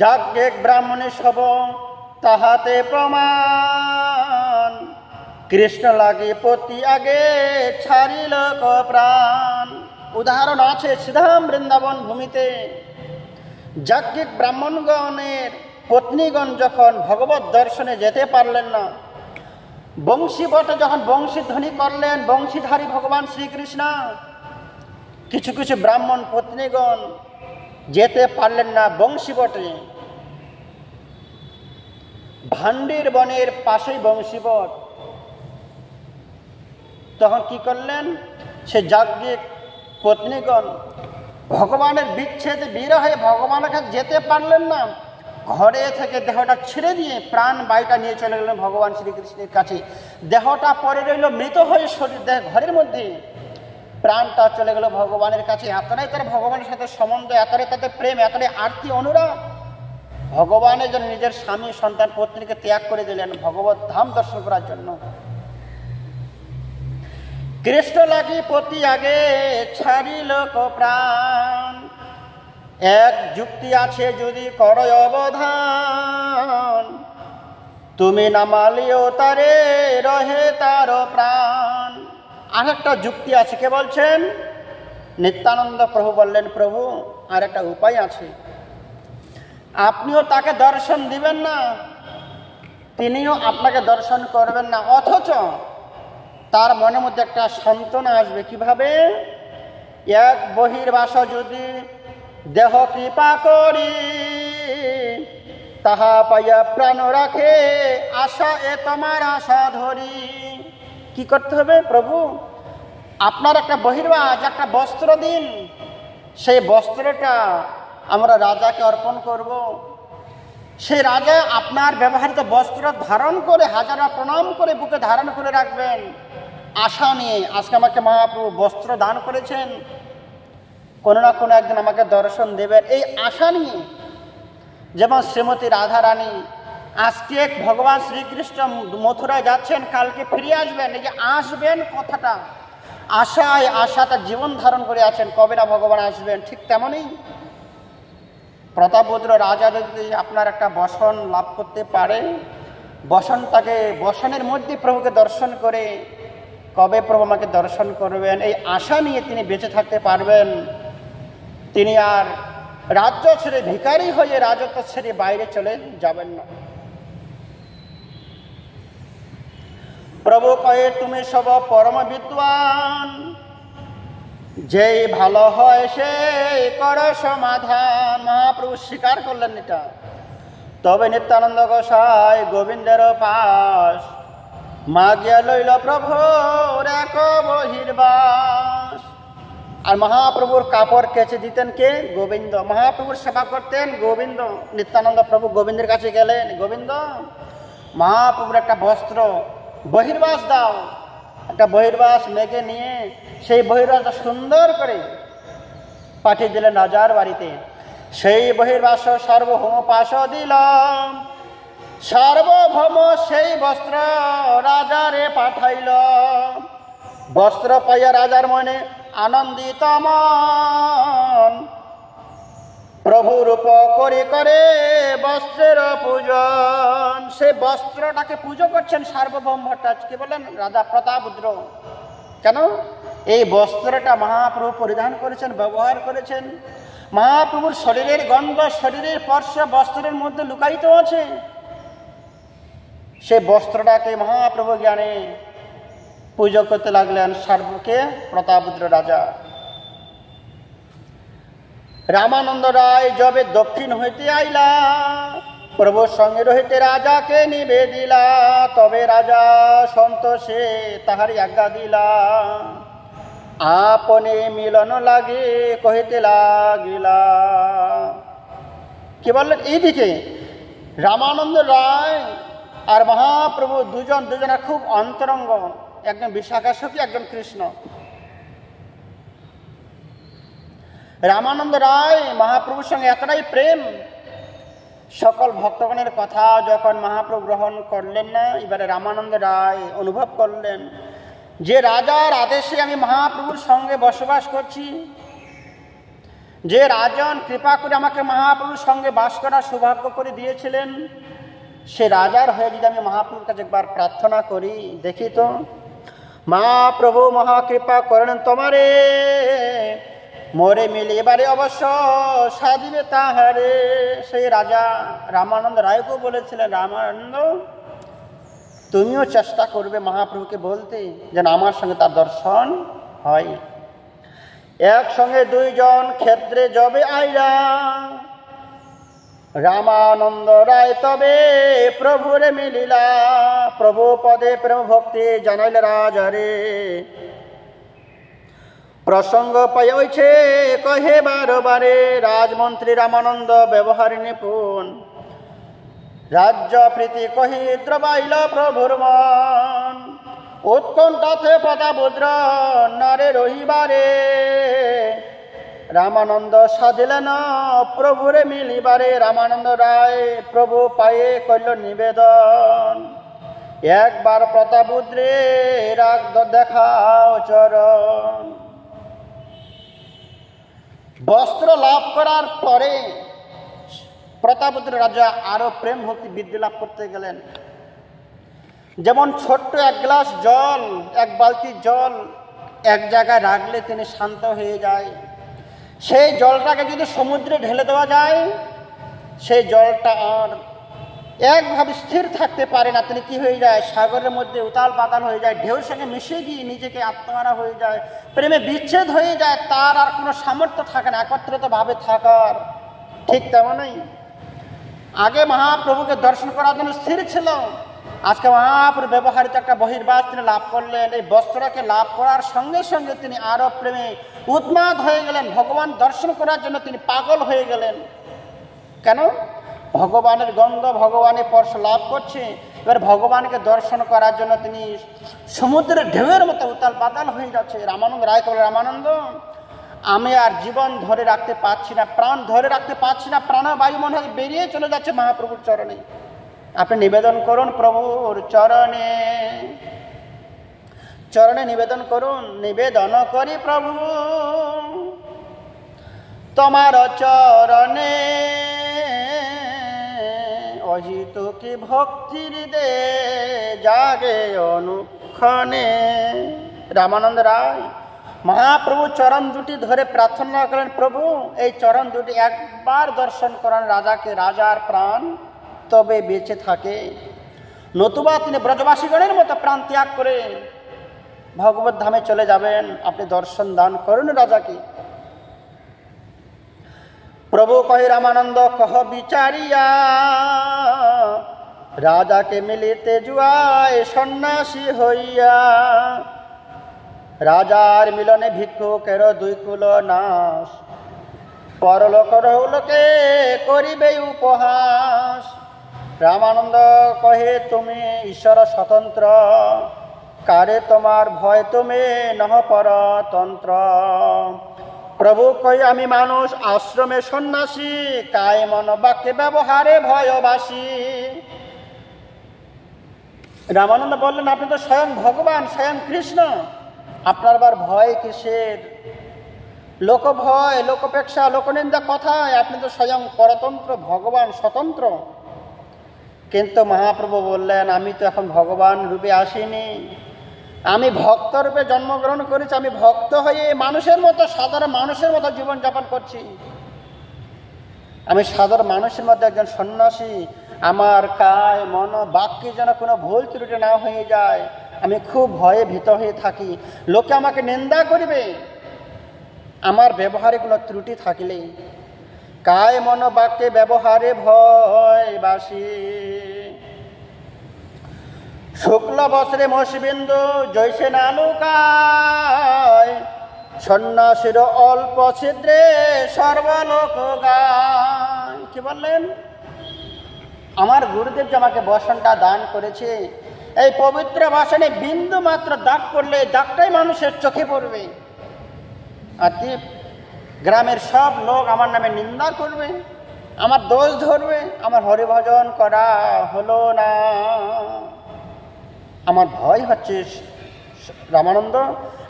যাজ্ঞিক ব্রাহ্মণের সব তাহাতে প্রমাণ, কৃষ্ণ লাগে পতি আগে ছাড়িল প্রাণ। উদাহরণ আছে শ্রীধাম বৃন্দাবন ভূমিতে। যাজ্ঞিক ব্রাহ্মণগণের পত্নীগণ যখন ভগবত দর্শনে যেতে পারলেন না, বংশী বটে যখন বংশী ধ্বনি করলেন, বংশীধারী ভগবান শ্রীকৃষ্ণ, কিছু কিছু ব্রাহ্মণ পত্নীগণ যেতে পারলেন না বংশী বটে। ভান্ডির বনের পাশেই বংশীবট। তখন কি করলেন? সে যাজ্ঞিক পত্নীগণ ভগবানের বিচ্ছেদে বিরহে ভগবানের কাছে যেতে পারলেন না, ঘরে থেকে দেহটা ছেড়ে দিয়ে প্রাণ বায়ুটা নিয়ে চলে গেলেন ভগবান শ্রীকৃষ্ণের কাছে। দেহটা পড়ে রইল মৃত হয়ে শরীর ঘরের মধ্যে, প্রাণটা চলে গেল ভগবানের কাছে। এতটাই তার ভগবানের সাথে সম্বন্ধ, এতটাই তাদের প্রেম, এতটাই আরতি অনুরাগ, ভগবানের জন্য নিজের স্বামী সন্তান পত্নীকে ত্যাগ করে দিলেন ভগবত ধাম দর্শন করার জন্য। কৃষ্ণ লাগি পতি আগে ছাড়িল প্রাণ। এক যুক্তি আছে যদি করো অবধান, তুমি নামালিও তারে রহে তার প্রাণ। আর একটা যুক্তি আছে, কে বলছেন? নিত্যানন্দ প্রভু বললেন, প্রভু আর একটা উপায় আছে, আপনিও তাকে দর্শন দিবেন না, তিনিও আপনাকে দর্শন করবেন না, অথচ তার মনের মধ্যে একটা সান্ত্বনা আসবে। কিভাবে? এক বহির্বাস যদি দেহ কৃপা করি, তাহা পাইয়া প্রাণ রাখে আশা এ তোমার আশা ধরি। কি করতে হবে? প্রভু আপনার একটা বহির্বাস, একটা বস্ত্র দিন, সেই বস্ত্রটা আমরা রাজাকে অর্পণ করব। সেই রাজা আপনার ব্যবহৃত বস্ত্র ধারণ করে হাজারা প্রণাম করে বুকে ধারণ করে রাখবেন আশা নিয়ে। আজকে আমাকে মহাপ্রভু বস্ত্র দান করেছেন, কোনো না কোনো একদিন আমাকে দর্শন দেবেন, এই আশা নিয়ে। যেমন শ্রীমতী রাধারানী আজকে ভগবান শ্রীকৃষ্ণ মথুরায় যাচ্ছেন, কালকে ফিরে আসবেন, এই যে আসবেন কথাটা, আশায় আশাটা জীবন ধারণ করে আছেন, কবে না ভগবান আসবেন। ঠিক তেমনই প্রতাপরুদ্র রাজা যদি আপনার একটা বসন লাভ করতে পারে, বসনের মধ্যে প্রভুকে দর্শন করে কবে প্রভু আমাকে দর্শন করবেন, এই আশা নিয়ে তিনি বেঁচে থাকতে পারবেন। তিনি আর রাজ্য ছেড়ে ভিখারি হয়ে রাজত্ব ছেড়ে বাইরে চলে যাবেন না। প্রভু কয়ে তুমি সব পরম বিদ্বান, যেই ভালো হয় সেই কর সমাধান। মহাপ্রভু স্বীকার করলেন এটা। তবে নিত্যানন্দ গোসাই গোবিন্দের পাশ মাগিয়া লইল প্রভুর এক বহির্বাস। আর মহাপ্রভুর কাপড় কেচে দিতেন কে? গোবিন্দ। মহাপ্রভুর সেবা করতেন গোবিন্দ। নিত্যানন্দ প্রভু গোবিন্দের কাছে গেলেন, গোবিন্দ মহাপ্রভুর একটা বস্ত্র বহির্বাস দাও। একটা বহির্বাস মেঘে নিয়ে সেই বহির্বাসটা সুন্দর করে পাঠিয়ে দিলেন রাজার বাড়িতে। সেই বহির্বাস সার্বভৌম পাশ দিলাম, সার্বভৌম সেই বস্ত্র রাজারে পাঠাইল। বস্ত্র পাইয়া রাজার মনে আনন্দিত মন, প্রভু রূপ করে করে বস্ত্রের পূজন। সেই বস্ত্রটাকে পুজো করছেন সার্বভৌম ভট্টাচার্য। কি বলেন? রাজা প্রতাপরুদ্র। কেন? এই বস্ত্রটা মহাপ্রভু পরিধান করেছেন, ব্যবহার করেছেন। মহাপ্রভুর শরীরের গন্ধ, শরীরের স্পর্শ বস্ত্রের মধ্যে লুকায়িত আছে। সেই বস্ত্রটাকে মহাপ্রভু জ্ঞানে পুজো করতে লাগলেন সার্বকে প্রতাপরুদ্র রাজা। রামানন্দ রায় যবে দক্ষিণ হইতে আইলা, প্রভুর সঙ্গে রহিতে রাজাকে নিবেদিলা। তবে রাজা সন্তোষে তাহার আজ্ঞা দিলা, আপনে মিলন লাগে কহিতে লাগিলা। কি বললেন? এইদিকে রামানন্দ রায় আর মহাপ্রভু দুজনের খুব অন্তরঙ্গ, একজন বিশাখা সখী, একজন কৃষ্ণ। রামানন্দ রায় মহাপ্রভুর সঙ্গে এতটাই প্রেম, সকল ভক্তগণের কথা যখন মহাপ্রভু গ্রহণ করলেন না, এবারে রামানন্দ রায় অনুভব করলেন যে রাজার আদেশে আমি মহাপ্রভুর সঙ্গে বসবাস করছি, যে রাজন কৃপা করে আমাকে মহাপ্রভুর সঙ্গে বাস করার সৌভাগ্য করে দিয়েছিলেন, সে রাজার হয়ে যদি আমি মহাপ্রভুর কাছে একবার প্রার্থনা করি, দেখি তো মহাপ্রভু মহাকৃপা করেন তোমারে, মোরে মিলে এবারে অবশ্য সাজিবে তাহারে। সেই রাজা রামানন্দ রায়কেও বলেছিলেন, রামানন্দ তুমিও চেষ্টা করবে মহাপ্রভুকে বলতে যেন আমার সঙ্গে তার দর্শন হয়। একসঙ্গে দুইজন ক্ষেত্রে যবে আইরা, রামানন্দ রায় তবে প্রভুরে মিলিলা। প্রভু পদে প্রেম ভক্তি জানাইলে রাজারে, প্রসঙ্গ পাইছে কহে বারবারে। রাজমন্ত্রী রামানন্দ ব্যবহার নিপুণ, রাজ্য প্রীতি কহি দ্রবাইল প্রভুর মন। উৎকণ্ঠাতে প্রতাপরুদ্র নরে রহিবারে, রামানন্দ সাধিলেন প্রভুরে মিলিবারে। রামানন্দ রায় প্রভু পায়ে কইল নিবেদন, একবার প্রতাপরুদ্রের দেখাও চরণ। বস্ত্র লাভ করার পরে প্রতাপরুদ্র রাজা আরো প্রেম ভক্তি বৃদ্ধি লাভ করতে গেলেন। যেমন ছোট্ট এক গ্লাস জল, এক বালতি জল এক জায়গায় রাখলে তিনি শান্ত হয়ে যায়। সেই জলটাকে যদি সমুদ্রে ঢেলে দেওয়া যায়, সেই জলটা আর একভাবে স্থির থাকতে পারে না। তিনি কি হয়ে যায়? সাগরের মধ্যে উতাল পাতাল হয়ে যায়, ঢেউর সঙ্গে মিশে গিয়ে নিজেকে আত্মহারা হয়ে যায়, প্রেমে বিচ্ছেদ হয়ে যায়, তার আর কোনো সামর্থ্য থাকে না একত্রিত ভাবে থাকার। ঠিক তেমনই আগে মহাপ্রভুকে দর্শন করার জন্য স্থির ছিল, আজকে মহাপ্রভু ব্যবহারিত একটা বহির্বাস তিনি লাভ করলেন। এই বস্ত্রকে লাভ করার সঙ্গে সঙ্গে তিনি আরো প্রেমে উন্মাদ হয়ে গেলেন, ভগবান দর্শন করার জন্য তিনি পাগল হয়ে গেলেন। কেন? ভগবানের গন্ধ, ভগবানের স্পর্শ লাভ করছে। এবার ভগবানকে দর্শন করার জন্য তিনি সমুদ্রের ঢেউয়ের মতো উতাল পাতাল হয়ে যাচ্ছে। রামানন্দ রায় বলে, রামানন্দ, আমি আর জীবন ধরে রাখতে পারছি না, প্রাণ ধরে রাখতে পারছি না, প্রাণবায়ু মনে হয় বেরিয়ে চলে যাচ্ছে মহাপ্রভুর চরণে। আপনি নিবেদন করুন প্রভুর চরণে, চরণে নিবেদন করুন। নিবেদন করি প্রভু তোমার চরণে, অজিত কি ভক্তির দে জাগে অনুক্ষণে। রামানন্দ রায় মহাপ্রভু চরণ দুটি ধরে প্রার্থনা করেন, প্রভু এই চরণ দুটি একবার দর্শন করেন রাজাকে, রাজার প্রাণ তবে বেঁচে থাকে, নতুবা তিনি ব্রজবাসীগণের মতো প্রাণ ত্যাগ করে ভগবত ধামে চলে যাবেন। আপনি দর্শন দান করুন রাজাকে। প্রভু কহে, রামানন্দ কহ বিচারিয়া, রাজাকে মিলিতে জুয়ায় সন্ন্যাসী হইয়া, রাজার মিলনে ভিক্ষুকের দুই কুল নাশ, পরলোক রৌলোকে করিবে উপহাস। রামানন্দ কহে, তুমি ঈশ্বর স্বতন্ত্র, কারে তোমার ভয়, তুমি নহ পরতন্ত্র। প্রভু কহে, আমি মানুষ আশ্রমে সন্ন্যাসী, কায় মন বাক্যে ব্যবহারে ভয়বাসী। রামানন্দ বললেন, আপনি তো স্বয়ং ভগবান, স্বয়ং কৃষ্ণ, আপনার আবার ভয় কিসের? লোক ভয়, লোকপেক্ষা, লোকনিন্দা কথায়, আপনি তো স্বয়ং পরতন্ত্র, ভগবান স্বতন্ত্র। কিন্তু মহাপ্রভু বললেন, আমি তো এখন ভগবান রূপে আসিনি, আমি ভক্ত রূপে জন্মগ্রহণ করেছি। আমি ভক্ত হয়ে মানুষের মতো, সাধারণ মানুষের মতো জীবনযাপন করছি। আমি সাধারণ মানুষের মধ্যে একজন সন্ন্যাসী। আমার কায় মন বাক্যে যেন কোনো ভুল ত্রুটি না হয়ে যায়, আমি খুব ভয়ে ভীত হয়ে থাকি। লোকে আমাকে নিন্দা করিবে আমার ব্যবহারে কোনো ত্রুটি থাকিলে। কায় মন বাক্যে ব্যবহারে ভয়বাসী। শুক্ল বস্ত্রে মসবিন্দু জৈসে নালুকায়, সন্ন্যাসীর অল্প ছিদ্রে সর্বলোক গায়। কি বললেন? আমার গুরুদেব যে আমাকে বসনটা দান করেছে, এই পবিত্র বাসনে বিন্দু মাত্র দাগ করলে দাগটাই মানুষের চোখে পড়বে, আর গ্রামের সব লোক আমার নামে নিন্দা করবে, আমার দোষ ধরবে, আমার হরিভজন করা হলো না। আমার ভয় হচ্ছে রামানন্দ,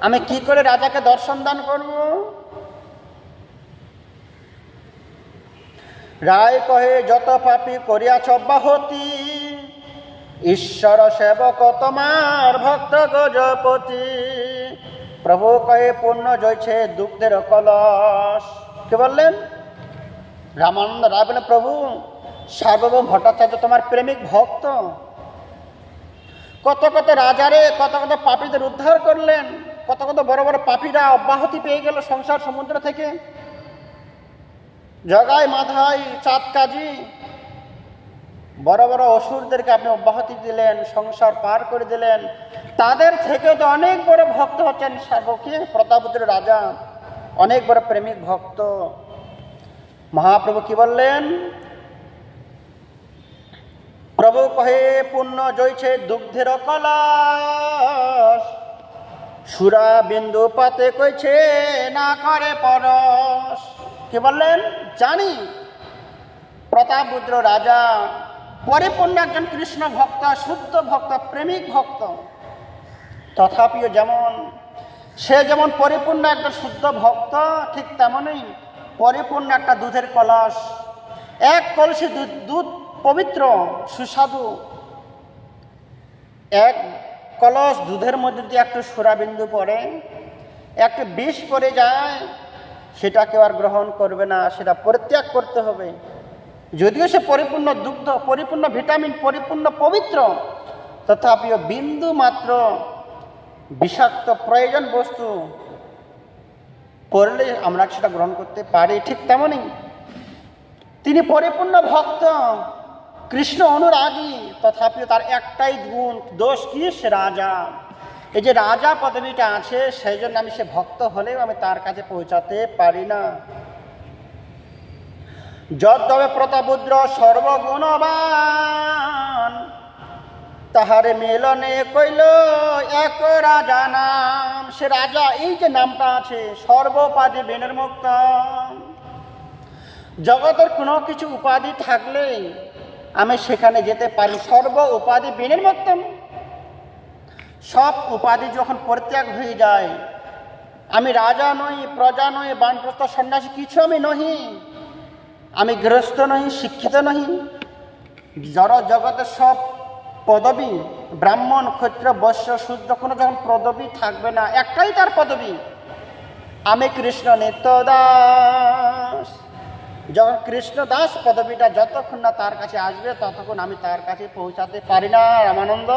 আমি কি করে রাজাকে দর্শন দান করব? রায় কহে, যত পাপী করিয়াছ অব্যাহতি, ঈশ্বর সেবক তোমার ভক্ত গজপতি। প্রভু কহে, পূর্ণ জয়ছে দুগ্ধের কলস। কি বললেন? রামানন্দ রায় বলেন, প্রভু সার্বভৌম ভট্টাচার্য তোমার প্রেমিক ভক্ত, কত কত রাজারে, কত কত পাপীদের উদ্ধার করলেন, কত কত বড় বড় পাপীরা অব্যাহতি পেয়ে গেল সংসার সমুদ্র থেকে। জগাই মাধাই চাঁদ কাজী বড় বড় অসুরদেরকে আপনি অব্যাহতি দিলেন, সংসার পার করে দিলেন। তাদের থেকেও তো অনেক বড় ভক্ত হচ্ছেন সার্বকে প্রতাপরুদ্র রাজা, অনেক বড় প্রেমিক ভক্ত। মহাপ্রভু কি বললেন? প্রভু কহে, পুণ্য জয়ছে দুগ্ধের কলস, সুরা বিন্দু পাতে কইছে না করে পরশ। কি বললেন? জানি প্রতাপরুদ্র রাজা পরিপূর্ণ একজন কৃষ্ণ ভক্ত, শুদ্ধ ভক্ত, প্রেমিক ভক্ত। তথাপিও সে যেমন পরিপূর্ণ একটা শুদ্ধ ভক্ত, ঠিক তেমনই পরিপূর্ণ একটা দুধের কলস। এক কলসি দুধ পবিত্র সুস্বাদু, এক কলস দুধের মধ্যে দিয়ে একটু সুরাবিন্দু পড়ে, একটু বিষ পড়ে যায়, সেটা কেউ আর গ্রহণ করবে না, সেটা পরিত্যাগ করতে হবে। যদিও সে পরিপূর্ণ দুগ্ধ, পরিপূর্ণ ভিটামিন, পরিপূর্ণ পবিত্র, তথাপিও বিন্দু মাত্র বিষাক্ত প্রয়োজন বস্তু পড়লে আমরা সেটা গ্রহণ করতে পারি। ঠিক তেমনই তিনি পরিপূর্ণ ভক্ত, কৃষ্ণ অনুরাগী, তথাপিও তার একটাই দোষ কি? সে রাজা। এই যে রাজা পদবীটা আছে, সেই জন্য সে ভক্ত হলেও আমি তার কাছে পৌঁছাতে পারি না। যদ্যবে প্রতাপুদ্র সর্বগুণবান, তাহারে মিলনে কইল এক রাজা নাম। সে রাজা, এই যে নামটা আছে, সর্বোপাধি বিনির্মুক্ত। জগতের কোনো কিছু উপাধি থাকলে আমি সেখানে যেতে পারি, সর্ব উপাধি বিনির্মুক্ত। সব উপাধি যখন পরিত্যাগ হয়ে যায়, আমি রাজা নই, প্রজা নই, বানপ্রস্থ সন্ন্যাসী কিছু আমি নহি, আমি গৃহস্থ নহি, শিক্ষিত নহি। জড় জগতের সব পদবী, ব্রাহ্মণ, ক্ষত্র, বৈশ্য, শূদ্র, কোনো যখন পদবী থাকবে না, একটাই তার পদবী, আমি কৃষ্ণ নিত্য দাস। যখন কৃষ্ণ দাস পদবীটা যতক্ষণ না তার কাছে আসবে, ততক্ষণ আমি তার কাছে পৌঁছাতে পারি না। রামানন্দ,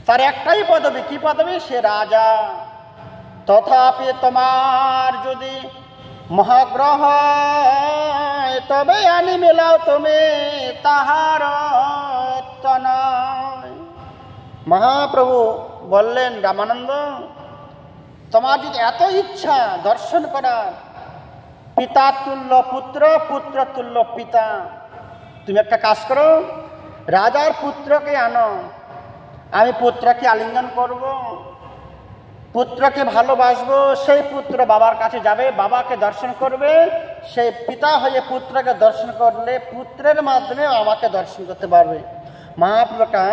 তার একটাই পদবী, কি পদবী? সে রাজা। তথাপি তোমার যদি মহাগ্রহ, তবে আনি মেলাও তুমি তাহার তনয়। মহাপ্রভু বললেন, রামানন্দ, তোমার যদি এত ইচ্ছা দর্শন করার, পিতা তুল্য পুত্র, পুত্র তুল্য পিতা, তুমি একটা কাজ করো, রাজার পুত্রকে আনো, আমি পুত্রকে আলিঙ্গন করব, পুত্রকে ভালোবাসবো। সেই পুত্র বাবার কাছে যাবে, বাবাকে দর্শন করবে, সেই পিতা হয়ে পুত্রকে দর্শন করলে পুত্রের মাধ্যমে আমাকে দর্শন করতে পারবে। মহাপ্রভুটা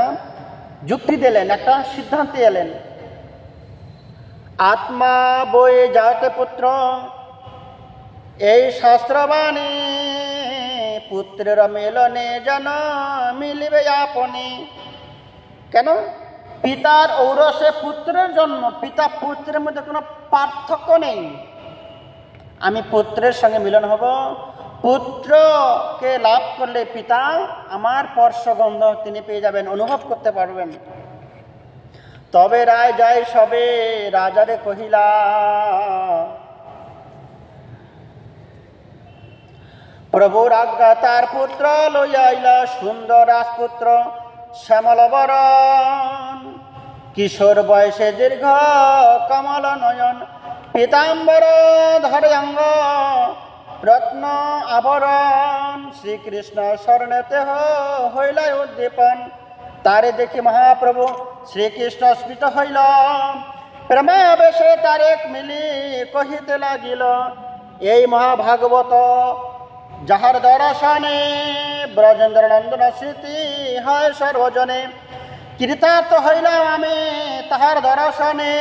যুক্তি দিলেন, একটা সিদ্ধান্তে এলেন। আত্মা বয়ে যাতে পুত্র, এই শাস্ত্রবাণী, পুত্রের মিলনে যেন মিলিবে আপনি। কেন? পিতার ঔরসে পুত্রের জন্ম, পিতা পুত্রের মধ্যে কোনো পার্থক্য নেই। আমি পুত্রের সঙ্গে মিলন হব, পুত্রকে লাভ করলে পিতা আমার স্পর্শগন্ধ তিনি পেয়ে যাবেন, অনুভব করতে পারবেন। তবে রায় যায় সবে রাজারে কহিলা, প্রভুর আজ্ঞা তার পুত্র লইয়া আইলা, সুন্দর রাজপুত্র শ্যামল বরণ, কিশোর বয়সে দীর্ঘ কমল নয়ন, পীতাম্বর ধরে অঙ্গ রত্ন আবরণ, শ্রীকৃষ্ণ স্মরণেতে হইল উদ্দীপন। তারে দেখি মহাপ্রভু শ্রীকৃষ্ণ স্মিত হইল, প্রেমাবেশে তার এক মিলি কহিতে লাগিল, এই মহাভাগবত যাহার দর্শনে ব্রজেন্দ্র নন্দন স্মৃতি হয় সর্বজনে, কৃতার্থ হইলাম আমি তাহার দর্শনে।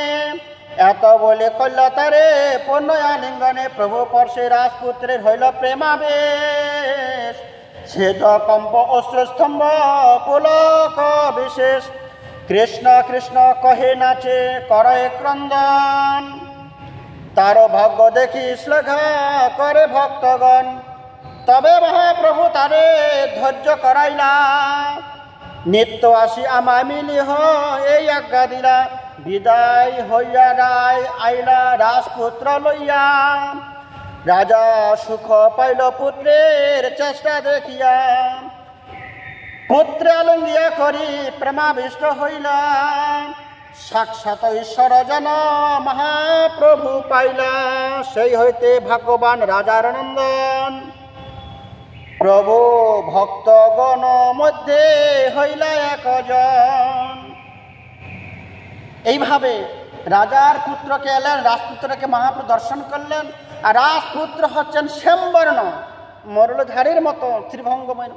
এত বলে কল্য তারে পূর্ণয়ালিঙ্গনে, প্রভু পর্শে রাজপুত্রের হইল প্রেমাবেশ, ছেদ কম্প অশ্রুস্তম্ভ পুলক বিশেষ, কৃষ্ণ কৃষ্ণ কহে নাচে করে ক্রন্দন, তার ভাগ্য দেখি শ্লাঘা করে ভক্তগণ। তবে মহাপ্রভু তারে ধৈর্য করাইলা, নিত্য আসি আমায় মিলি এই আজ্ঞা দিলা, বিদায় হইয়া রায় আইলা রাজপুত্র লইয়া। রাজা সুখ পাইল পুত্রের চেষ্টা দেখিয়া, পুত্রে আলিঙ্গিয়া করি প্রেমাবিষ্ট হইলা, সাক্ষাৎ ঈশ্বর জন মহাপ্রভু পাইলা, সেই হইতে ভাগ্যবান রাজার নন্দন, প্রভু ভক্তগণ মধ্যে হইলা একজন। এইভাবে রাজার পুত্রকে এলেন, রাজপুত্রকে মহাপ্রভু দর্শন করলেন। আর রাজপুত্র হচ্ছেন শ্যামবর্ণ, মরলধারীর মতো ত্রিভঙ্গময়,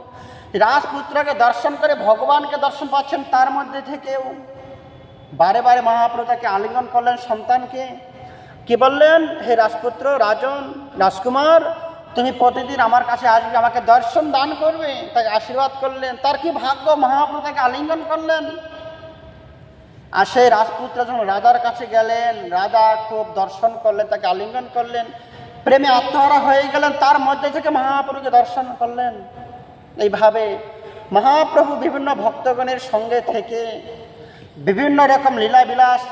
রাজপুত্রকে দর্শন করে ভগবানকে দর্শন পাচ্ছেন, তার মধ্যে থেকেও বারে বারে মহাপ্রভু তাকে আলিঙ্গন করলেন সন্তানকে। কি বললেন? হে রাজপুত্র, রাজন, রাজকুমার, তুমি প্রতিদিন আমার কাছে আসবে, আমাকে দর্শন দান করবে, তাই আশীর্বাদ করলেন। তার কি ভাগ্য, মহাপ্রভু তাকে আলিঙ্গন করলেন। আর সেই রাজপুত্র যখন রাজার কাছে গেলেন, রাজা খুব দর্শন করলেন, তাকে আলিঙ্গন করলেন, প্রেমে আত্মহারা হয়ে গেলেন, তার মধ্যে থেকে মহাপ্রভুকে দর্শন করলেন। এইভাবে মহাপ্রভু বিভিন্ন ভক্তগণের সঙ্গে থেকে বিভিন্ন রকম লীলা বিলাস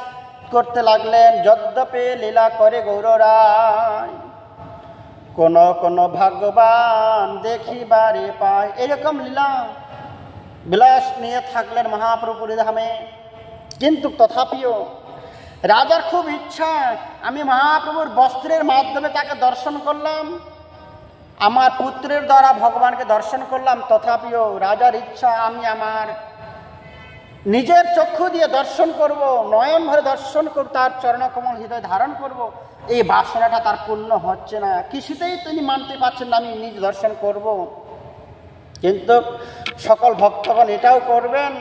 করতে লাগলেন। যদ্যপি লীলা করে গৌররায়, কোন কোন ভাগ্যবান দেখিবারে পায়। এরকম লীলা বিলাস নিয়ে থাকলেন মহাপ্রভু ধামে। কিন্তু তথাপিও রাজার খুব ইচ্ছা, আমি মহাপ্রভুর বস্ত্রের মাধ্যমে তাকে দর্শন করলাম, আমার পুত্রের দ্বারা ভগবানকে দর্শন করলাম, তথাপিও রাজার ইচ্ছা আমি আমার নিজের চক্ষু দিয়ে দর্শন করব, নয়ন ভরে দর্শন করব, তার চরণকমল হৃদয় ধারণ করব। এই বাসনাটা তার পূর্ণ হচ্ছে না, কিছুতেই তিনি মানতে পারছেন না আমি নিজ দর্শন করব। কিন্তু সকল ভক্তগণ এটাও করবেন,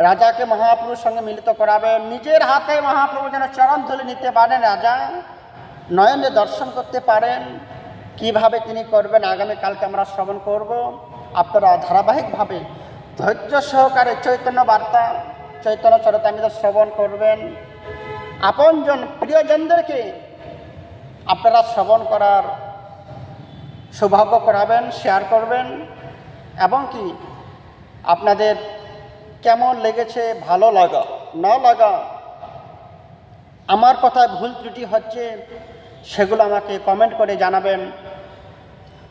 রাজাকে মহাপ্রভুর সঙ্গে মিলিত করাবেন, নিজের হাতে মহাপ্রভু যেন চরণ ধরে নিতে পারেন, রাজা নয়নে দর্শন করতে পারেন। কিভাবে তিনি করবেন আগামীকালকে আমরা শ্রবণ করব। আপনারা ধারাবাহিকভাবে ধৈর্য সহকারে চৈতন্য বার্তা, চৈতন্য চরিতামৃত শ্রবণ করবেন। আপনজন প্রিয়জনদেরকে আপনারা শ্রবণ করার সৌভাগ্য করাবেন, শেয়ার করবেন। এবং কি আপনাদের কেমন লেগেছে, ভালো লাগা না লাগা, আমার কথায় ভুল ত্রুটি হচ্ছে, সেগুলো আমাকে কমেন্ট করে জানাবেন।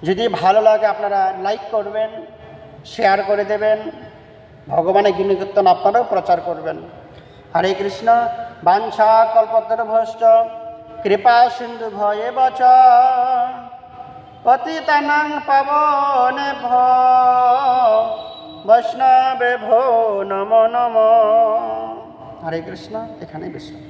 যদি ভালো লাগে আপনারা লাইক করবেন, শেয়ার করে দেবেন, ভগবানের গুণকীর্তন আপনারাও প্রচার করবেন। হরে কৃষ্ণ। বাঞ্ছা কল্পতরুভ্যশ্চ কৃপা সিন্ধু ভয়েব চ পতিতানাং পাবনেভ্যো বৈষ্ণবেভ্যো নমো নমঃ। হরে কৃষ্ণ। এখানেই বিশ্রাম।